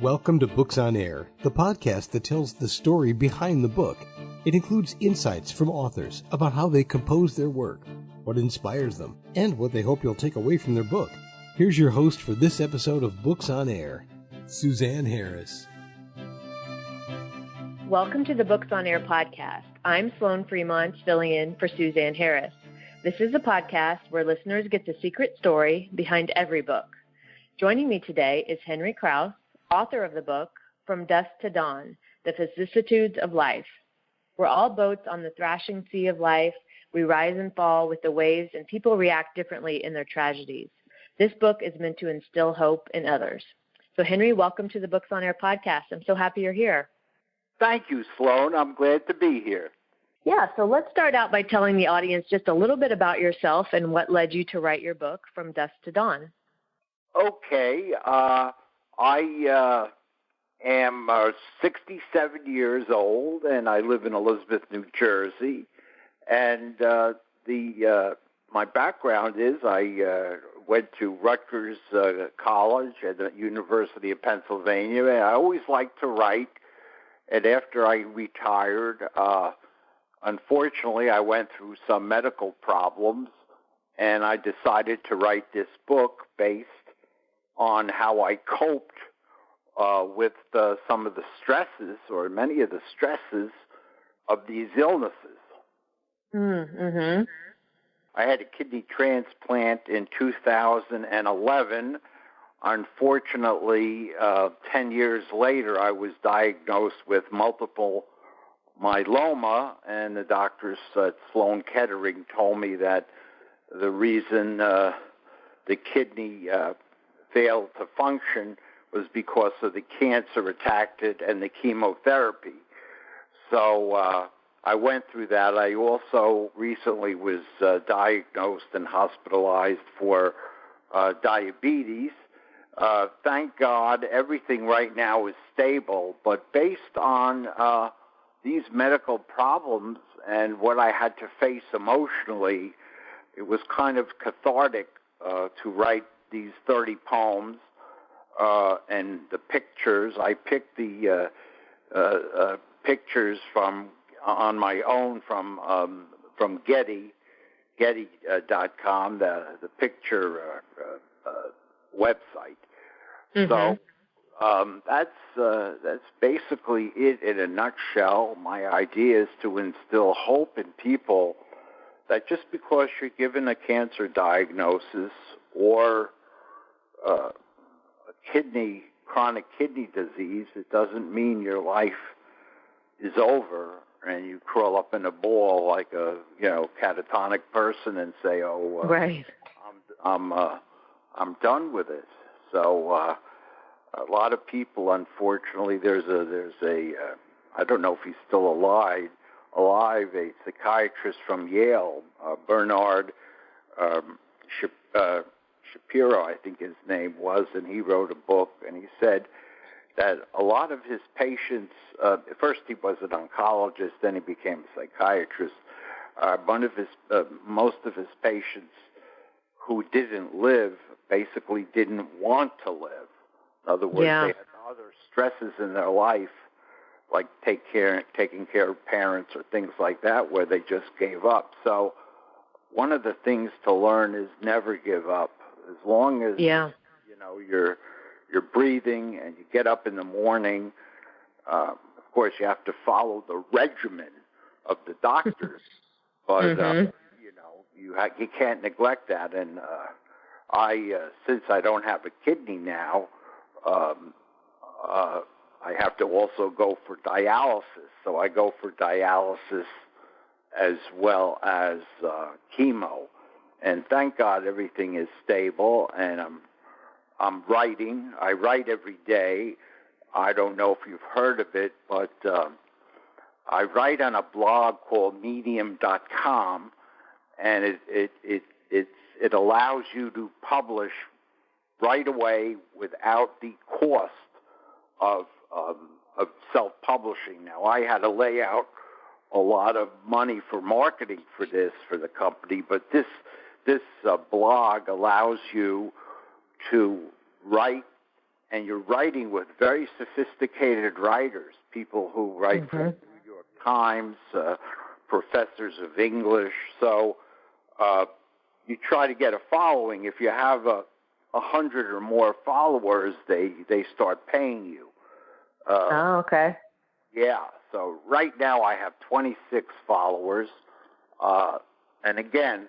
Welcome to Books on Air, the podcast that tells the story behind the book. It includes insights from authors about how they compose their work, what inspires them, and what they hope you'll take away from their book. Here's your host for this episode of Books on Air, Suzanne Harris. Welcome to the Books on Air podcast. I'm Sloan Fremont, filling in for Suzanne Harris. This is a podcast where listeners get the secret story behind every book. Joining me today is Henry Krauss, author of the book, From Dusk to Dawn, The Vicissitudes of Life. We're all boats on the thrashing sea of life. We rise and fall with the waves, and people react differently in their tragedies. This book is meant to instill hope in others. So, Henry, welcome to the Books on Air podcast. I'm so happy you're here. Thank you, Sloan. I'm glad to be here. Yeah, so let's start out by telling the audience just a little bit about yourself and what led you to write your book, From Dusk to Dawn. Okay. I am 67 years old, and I live in Elizabeth, New Jersey. And my background is I went to Rutgers College at the University of Pennsylvania, and I always liked to write. And after I retired, unfortunately, I went through some medical problems, and I decided to write this book based on how I coped with some of the stresses, or many of the stresses, of these illnesses. Mm-hmm. I had a kidney transplant in 2011. Unfortunately, 10 years later, I was diagnosed with multiple myeloma, and the doctors at Sloan Kettering told me that the reason the kidney failed to function was because of the cancer attacked it and the chemotherapy. So I went through that. I also recently was diagnosed and hospitalized for diabetes. Thank God everything right now is stable, but based on these medical problems and what I had to face emotionally, it was kind of cathartic to write these 30 poems and the pictures. I picked the pictures on my own from Getty.com, the picture website. Mm-hmm. So that's basically it in a nutshell. My idea is to instill hope in people that just because you're given a cancer diagnosis or a chronic kidney disease, it doesn't mean your life is over and you curl up in a ball like a catatonic person and say, "Oh, right. I'm done with it." So a lot of people, unfortunately, there's a I don't know if he's still alive, a psychiatrist from Yale, Bernard Shapiro, I think his name was, and he wrote a book, and he said that a lot of his patients, first he was an oncologist, then he became a psychiatrist. Most of his patients who didn't live basically didn't want to live. In other words, they had other stresses in their life, like taking care of parents or things like that, where they just gave up. So one of the things to learn is never give up. As long as you're breathing and you get up in the morning, of course you have to follow the regimen of the doctors, but mm-hmm. You can't neglect that. And since I don't have a kidney now, I have to also go for dialysis. So I go for dialysis as well as chemo. And thank God everything is stable, and I'm writing. I write every day. I don't know if you've heard of it, but I write on a blog called Medium.com, and it allows you to publish right away without the cost of self-publishing. Now, I had to lay out a lot of money for marketing for the company, but this blog allows you to write and you're writing with very sophisticated writers, people who write for the New York Times, professors of English. So you try to get a following. If you have 100 or more followers, they start paying you. Okay. Yeah. So right now I have 26 followers. And again,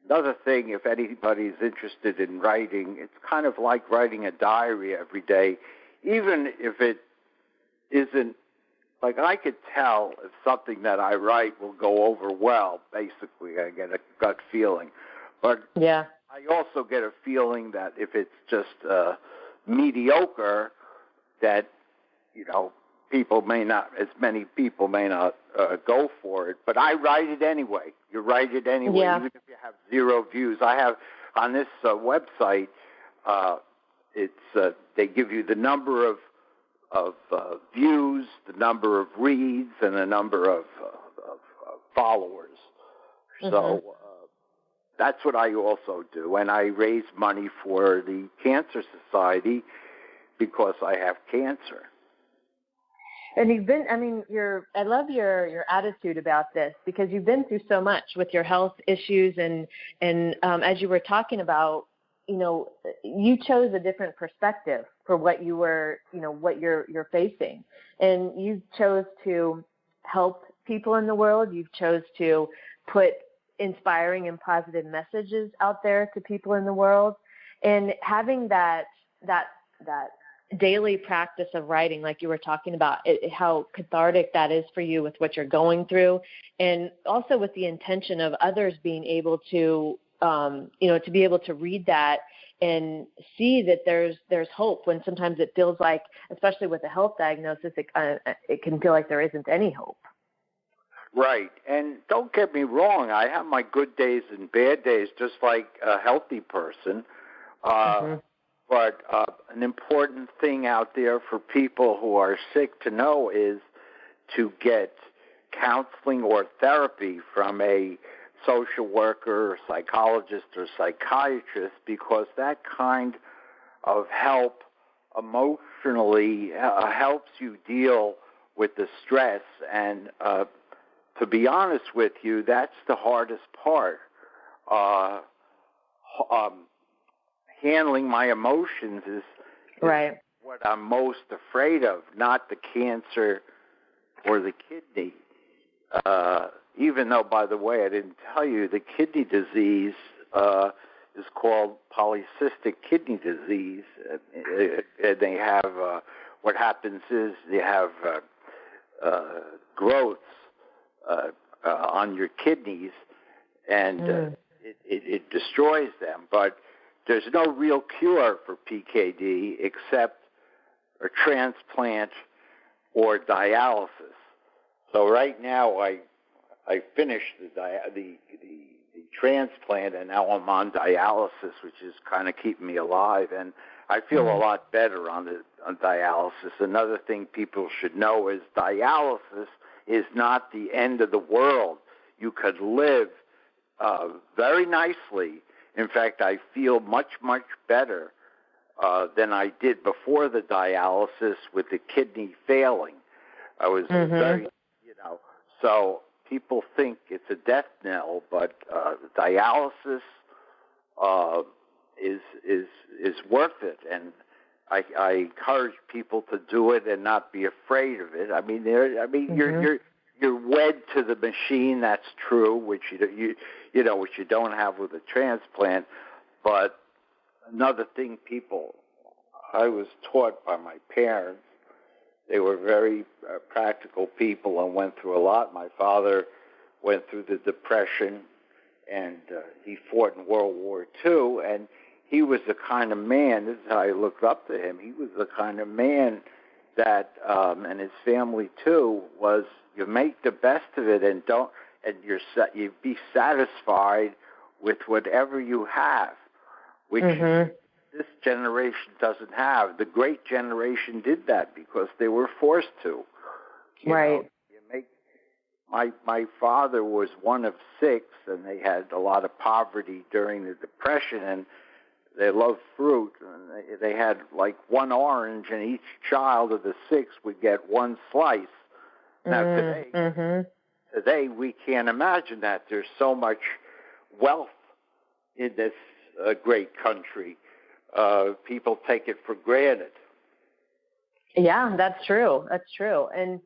another thing, if anybody's interested in writing, it's kind of like writing a diary every day, even if it isn't, like I could tell if something that I write will go over well, basically. I get a gut feeling. But yeah. I also get a feeling that if it's just mediocre, that, as many people may not go for it. But I write it anyway. You write it anyway, even if you have 0 views. I have on this website, they give you the number of views, the number of reads, and the number of followers. So that's what I also do. And I raise money for the Cancer Society because I have cancer. And I love your attitude about this, because you've been through so much with your health issues, and as you were talking about, you chose a different perspective for what you were, what you're facing, and you chose to help people in the world. You chose to put inspiring and positive messages out there to people in the world, and having that daily practice of writing, like you were talking about, how cathartic that is for you with what you're going through, and also with the intention of others being able to, to be able to read that and see that there's hope when sometimes it feels like, especially with a health diagnosis, it can feel like there isn't any hope. Right. And don't get me wrong, I have my good days and bad days, just like a healthy person. But an important thing out there for people who are sick to know is to get counseling or therapy from a social worker, or psychologist, or psychiatrist, because that kind of help emotionally helps you deal with the stress. And to be honest with you, that's the hardest part. Handling my emotions is right. What I'm most afraid of, not the cancer or the kidney. Even though, by the way, I didn't tell you, the kidney disease is called polycystic kidney disease. And they have, what happens is they have growths on your kidneys, and it destroys them. But there's no real cure for PKD except a transplant or dialysis. So right now I finished the transplant, and now I'm on dialysis, which is kind of keeping me alive, and I feel a lot better on dialysis. Another thing people should know is dialysis is not the end of the world. You could live very nicely. In fact, I feel much, much better than I did before the dialysis with the kidney failing. I was very, so people think it's a death knell, but dialysis is worth it, and I encourage people to do it and not be afraid of it. You're wed to the machine. That's true, which which you don't have with a transplant. But another thing, I was taught by my parents. They were very practical people and went through a lot. My father went through the Depression, and he fought in World War II, and he was the kind of man, this is how I looked up to him, he was the kind of man that, and his family too, was you make the best of it and you be satisfied with whatever you have, which this generation doesn't have. The great generation did that because they were forced to. Right. My father was one of 6, and they had a lot of poverty during the Depression, and they love fruit. And they had like one orange, and each child of the 6 would get one slice. Now today we can't imagine that. There's so much wealth in this great country. People take it for granted. Yeah, that's true. That's true. And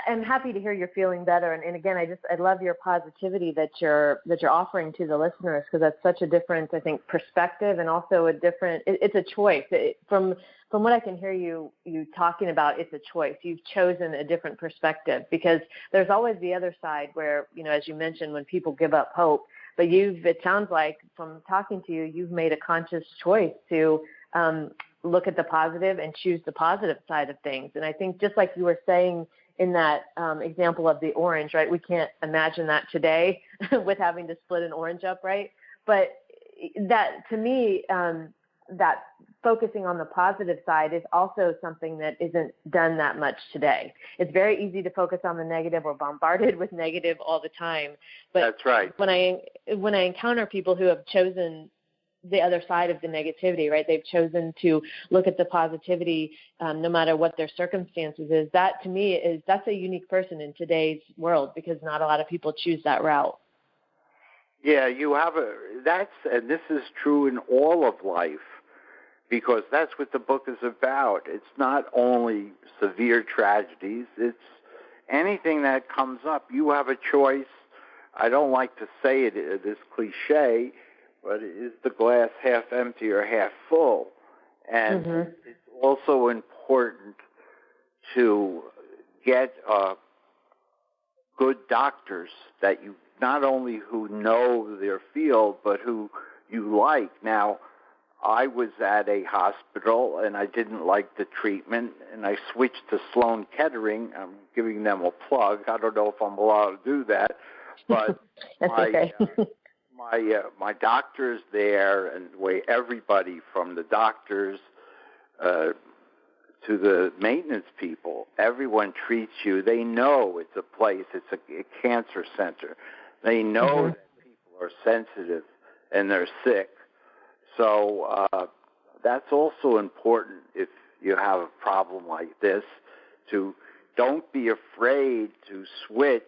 I'm happy to hear you're feeling better. And again, I love your positivity that you're offering to the listeners, because that's such a different, I think, perspective, and also it's a choice. From what I can hear you talking about, it's a choice. You've chosen a different perspective, because there's always the other side where, as you mentioned, when people give up hope, but it sounds like from talking to you, you've made a conscious choice to look at the positive and choose the positive side of things. And I think, just like you were saying in that example of the orange, right? We can't imagine that today with having to split an orange up, right? But that, to me, that focusing on the positive side is also something that isn't done that much today. It's very easy to focus on the negative. We're bombarded with negative all the time. But that's right. When I encounter people who have chosen the other side of the negativity, right? They've chosen to look at the positivity, no matter what their circumstances is. That, to me, that's a unique person in today's world, because not a lot of people choose that route. Yeah, and this is true in all of life, because that's what the book is about. It's not only severe tragedies, it's anything that comes up. You have a choice. I don't like to say it, this cliche, but is the glass half empty or half full? And it's also important to get good doctors that you not only who know their field, but who you like. Now, I was at a hospital, and I didn't like the treatment, and I switched to Sloan Kettering. I'm giving them a plug. I don't know if I'm allowed to do that, but my doctors there, and the way everybody from the doctors to the maintenance people, everyone treats you. They know it's a place, it's a cancer center. They know that people are sensitive and they're sick. So that's also important if you have a problem like this, to don't be afraid to switch.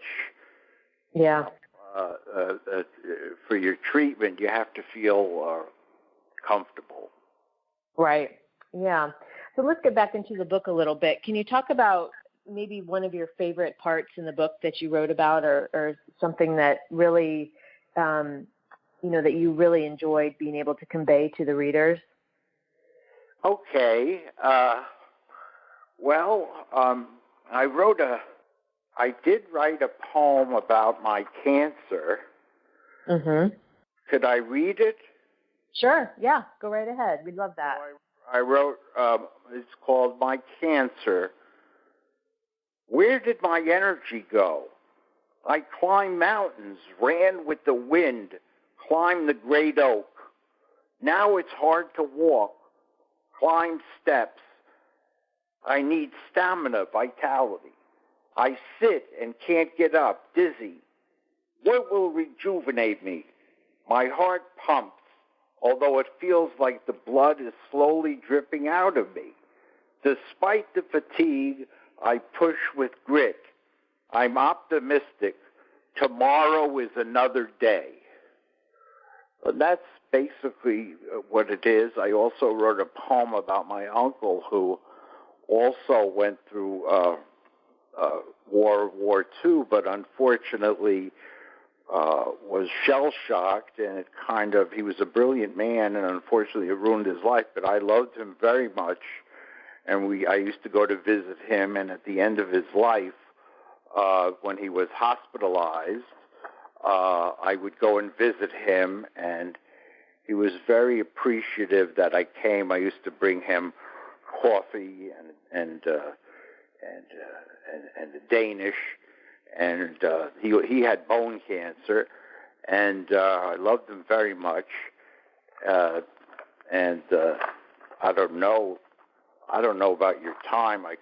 Yeah. For your treatment, you have to feel comfortable. Right. Yeah. So let's get back into the book a little bit. Can you talk about maybe one of your favorite parts in the book that you wrote about, or something that really, that you really enjoyed being able to convey to the readers? Okay. I did write a poem about my cancer. Could I read it? Sure. Yeah. Go right ahead. We'd love that. I wrote, it's called My Cancer. Where did my energy go? I climbed mountains, ran with the wind, climbed the great oak. Now it's hard to walk, climb steps. I need stamina, vitality. I sit and can't get up, dizzy. What will rejuvenate me? My heart pumps, although it feels like the blood is slowly dripping out of me. Despite the fatigue, I push with grit. I'm optimistic. Tomorrow is another day. And that's basically what it is. I also wrote a poem about my uncle, who also went through World War II, but unfortunately was shell-shocked, and he was a brilliant man, and unfortunately it ruined his life, but I loved him very much, and I used to go to visit him, and at the end of his life, when he was hospitalized, I would go and visit him, and he was very appreciative that I came. I used to bring him coffee and the Danish, and he had bone cancer, and I loved him very much. And I don't know about your time. I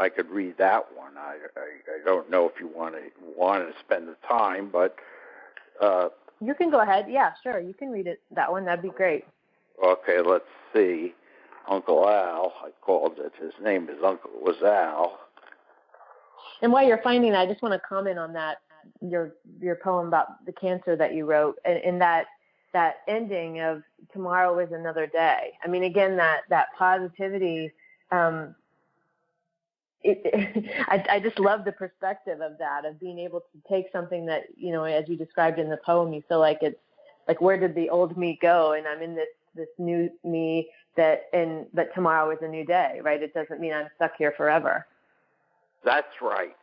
could read that one. I don't know if you want to spend the time, but you can go ahead. Yeah, sure. You can read it. That one. That'd be great. Okay, let's see. Uncle Al, I called it. His name was Al. And while you're finding that, I just want to comment on that, your poem about the cancer that you wrote, and that ending of tomorrow is another day. I mean, again, that positivity. I just love the perspective of that, of being able to take something that, you know, as you described in the poem, you feel like it's like, where did the old me go? And I'm in this new me but tomorrow is a new day, right? It doesn't mean I'm stuck here forever. That's right.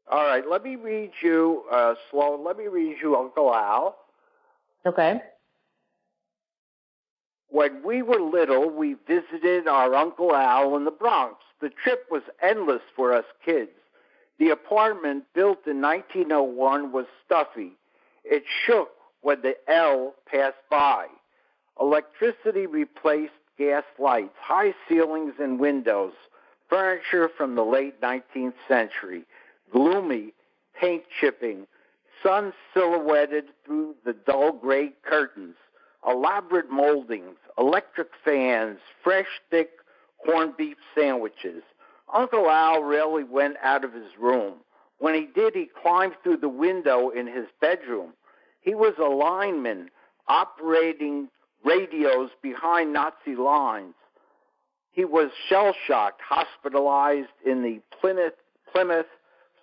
All right, let me read you, Sloan, let me read you Uncle Al. Okay. When we were little, we visited our Uncle Al in the Bronx. The trip was endless for us kids. The apartment, built in 1901, was stuffy. It shook when the L passed by. Electricity replaced gas lights, high ceilings and windows, furniture from the late 19th century, gloomy, paint chipping, sun silhouetted through the dull gray curtains, elaborate moldings, electric fans, fresh, thick corned beef sandwiches. Uncle Al rarely went out of his room. When he did, he climbed through the window in his bedroom. He was a lineman operating radios behind Nazi lines. He was shell-shocked, hospitalized in the Plymouth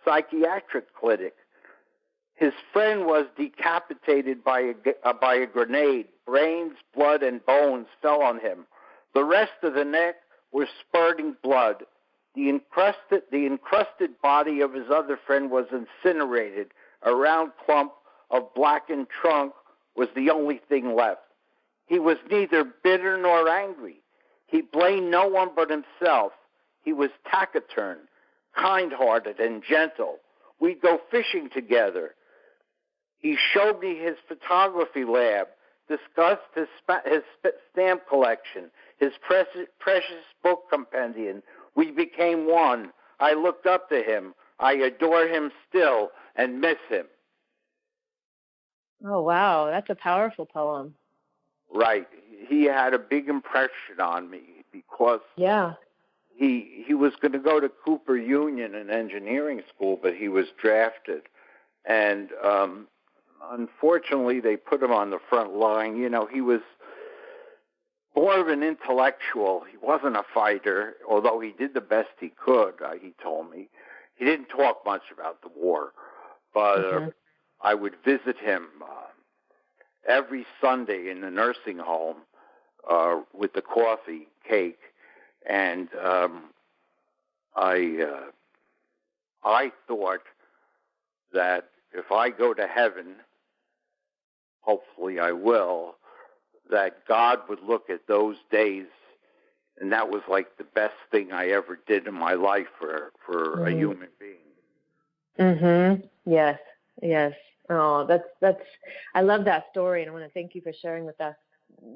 psychiatric clinic. His friend was decapitated by a grenade. Brains, blood, and bones fell on him. The rest of the neck was spurting blood. The encrusted body of his other friend was incinerated. A round clump of blackened trunk was the only thing left. He was neither bitter nor angry. He blamed no one but himself. He was taciturn, kind-hearted, and gentle. We'd go fishing together. He showed me his photography lab, discussed his stamp collection, his precious book compendium. We became one. I looked up to him. I adore him still and miss him. Oh, wow. That's a powerful poem. Right. He had a big impression on me because he was going to go to Cooper Union, an engineering school, but he was drafted. And unfortunately, they put him on the front line. You know, he was more of an intellectual. He wasn't a fighter, although he did the best he could, he told me. He didn't talk much about the war, but I would visit him every Sunday in the nursing home with the coffee, cake, and I thought that if I go to heaven, hopefully I will, that God would look at those days, and that was like the best thing I ever did in my life for a human being. Yes. Oh, that's. I love that story, and I want to thank you for sharing with us,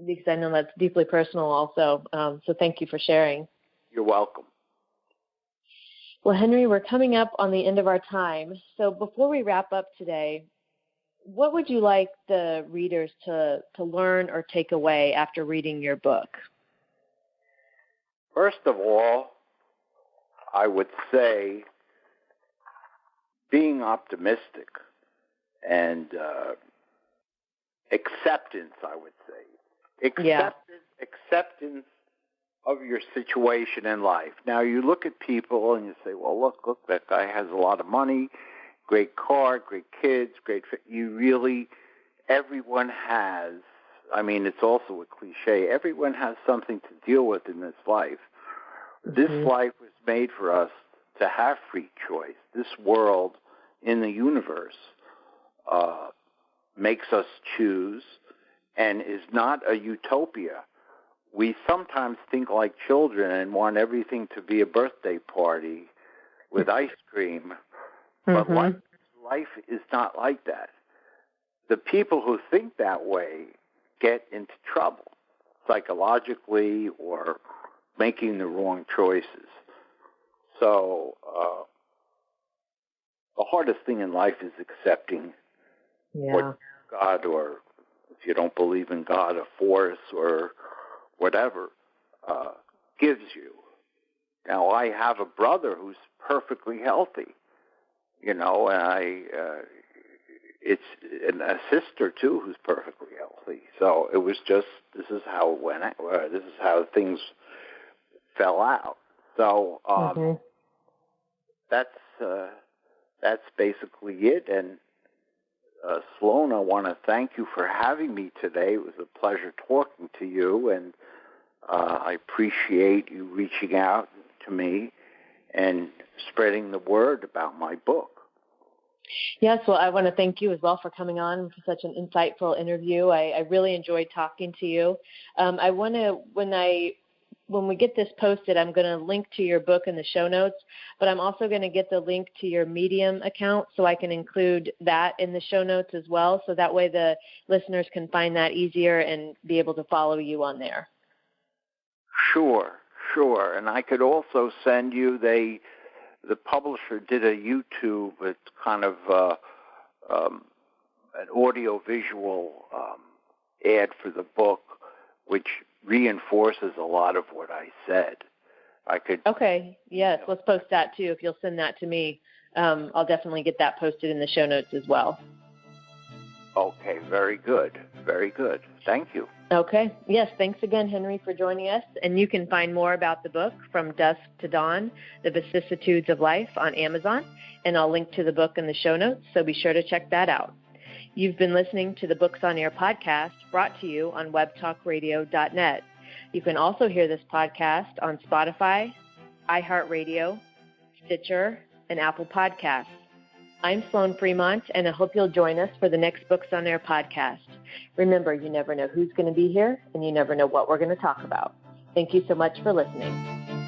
because I know that's deeply personal also. So thank you for sharing. You're welcome. Well, Henry, we're coming up on the end of our time. So before we wrap up today, what would you like the readers to learn or take away after reading your book? First of all, I would say being optimistic and acceptance, I would say. Acceptance of your situation in life. Now, you look at people and you say, well, look, that guy has a lot of money, great car, great kids, everyone has, I mean, it's also a cliche, everyone has something to deal with in this life. This life was made for us to have free choice. This world in the universe makes us choose and is not a utopia. We sometimes think like children and want everything to be a birthday party with ice cream, but life is not like that. The people who think that way get into trouble psychologically or making the wrong choices. So the hardest thing in life is accepting what God or if you don't believe in God, a force or whatever, gives you. Now, I have a brother who's perfectly healthy, and it's a sister too who's perfectly healthy. So it was just, this is how it went. This is how things fell out. So that's basically it. And Sloan, I want to thank you for having me today. It was a pleasure talking to you, and I appreciate you reaching out to me and spreading the word about my book. Yes, well, I want to thank you as well for coming on for such an insightful interview. I really enjoyed talking to you. I want to, when we get this posted, I'm going to link to your book in the show notes, but I'm also going to get the link to your Medium account so I can include that in the show notes as well, so that way the listeners can find that easier and be able to follow you on there. Sure. And I could also send you, the publisher did a YouTube, it's kind of an audio-visual ad for the book, which reinforces a lot of what I said. Okay, yes, let's post that too. If you'll send that to me, I'll definitely get that posted in the show notes as well. Okay, very good. Thank you. Okay. Yes, thanks again, Henry, for joining us. And you can find more about the book, From Dusk to Dawn, The Vicissitudes of Life, on Amazon. And I'll link to the book in the show notes, so be sure to check that out. You've been listening to the Books on Air podcast, brought to you on webtalkradio.net. You can also hear this podcast on Spotify, iHeartRadio, Stitcher, and Apple Podcasts. I'm Sloan Fremont, and I hope you'll join us for the next Books on Air podcast. Remember, you never know who's going to be here, and you never know what we're going to talk about. Thank you so much for listening.